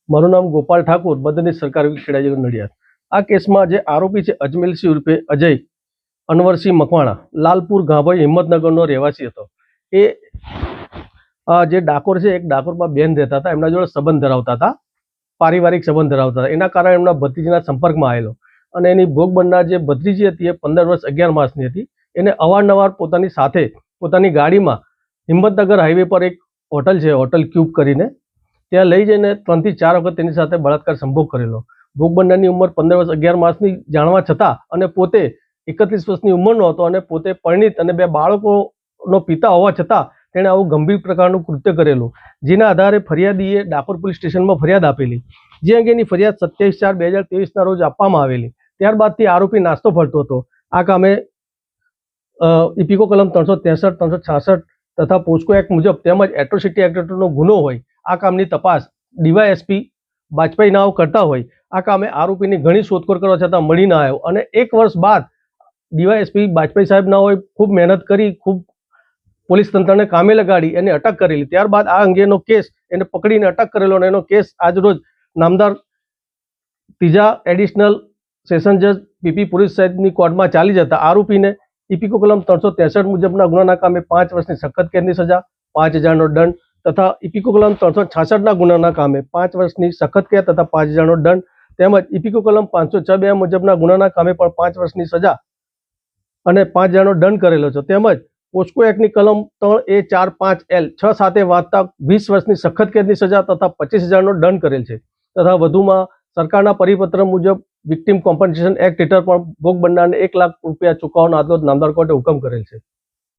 મારું નામ ગોપાલ ઠાકુર, મદદનીશ સરકારી ખેડા જિલ્લો નડિયાદ। આ કેસમાં જે આરોપી છે અજમેલસિંહ ઉર્ફે અજય અનવરસિંહ મકવાણા, લાલપુર ગાભઈ હિંમતનગરનો રહેવાસી હતો। એ જે ડાકોર છે, એક ડાકોરમાં બેન રહેતા હતા, એમના જોડે સંબંધ ધરાવતા હતા, પારિવારિક સંબંધ ધરાવતા હતા। એના કારણે એમના ભત્રીજીના સંપર્કમાં આવેલો અને એની ભોગ બનનાર જે ભત્રીજી હતી એ 15 વર્ષ 11 માસની હતી। એને અવારનવાર પોતાની સાથે પોતાની ગાડીમાં હિંમતનગર હાઈવે પર એક હોટલ છે, હોટલ ક્યુબ કરીને, ત્યાં લઈ જઈને 3 થી 4 વખત તેની સાથે બળાત્કાર સંભોગ કરેલો। ભોગ બનનારની ઉંમર 15 વર્ષ 11 માસની જાણવા છતાં અને પોતે 31 વર્ષની ઉંમરનો હતો અને પોતે પરિણીત અને 2 બાળકોનો પિતા હોવા છતાં તેણે આવું ગંભીર પ્રકારનું કૃત્ય કરેલું, જેના આધારે ફરિયાદીએ ડાકોર પોલીસ સ્ટેશનમાં ફરિયાદ આપેલી, જે અંગેની ફરિયાદ 27/4/2023ના રોજ આપવામાં આવેલી। ત્યારબાદથી આરોપી નાસ્તો ફરતો હતો। આ કામે ઇપીકો કલમ 363, 366 તથા પોસ્કો એક્ટ મુજબ તેમજ એટ્રોસિટી એક્ટ હેઠળનો ગુનો હોય આ કામની તપાસ ડીવાયએસપી બાજપાઈ નાઓ કરતા હોય। આ કામે આરોપીની ઘણી શોધખોળ કરવા છતાં મળી ના આવ્યો અને 1 વર્ષ બાદ ડીવાયએસપી બાજપાઈ સાહેબ નાઓએ ખૂબ મહેનત કરી, ખૂબ પોલીસ તંત્રને કામે લગાડી એને અટક કરેલી। ત્યારબાદ આ અંગેનો કેસ એને પકડીને અટક કરેલો અને એનો કેસ આજરોજ નામદાર 3જા એડિશનલ સેશન જજ પીપી પુરી સાહેબની કોર્ટમાં ચાલી જતા આરોપીને ઇપીકો કલમ 363 મુજબના ગુનાના કામે 5 વર્ષની સખત કેદની સજા, 5000નો દંડ તથા ઇપીકો કલમ 366ના ગુનાના કામે 5 વર્ષની સખત કેદ તથા 5000નો દંડ તેમજ ઇપીકો કલમ 506(2) મુજબના ગુનાના કામે પણ 5 વર્ષની સજા અને 5000નો દંડ કરેલો છે। તેમજ પોસ્કો એક્ટની કલમ 3A45L 6 સાથે વાંચતા 20 વર્ષની સખત કેદની સજા તથા 25000નો દંડ કરેલ છે તથા વધુમાં સરકારના પરિપત્ર મુજબ વિક્ટિમ કોમ્પન્સેશન એક્ટ હેઠળ પણ ભોગ બનનારને ₹1 લાખ ચૂકવવાનો આજરોજ નામદાર કોર્ટે હુકમ કરેલ છે।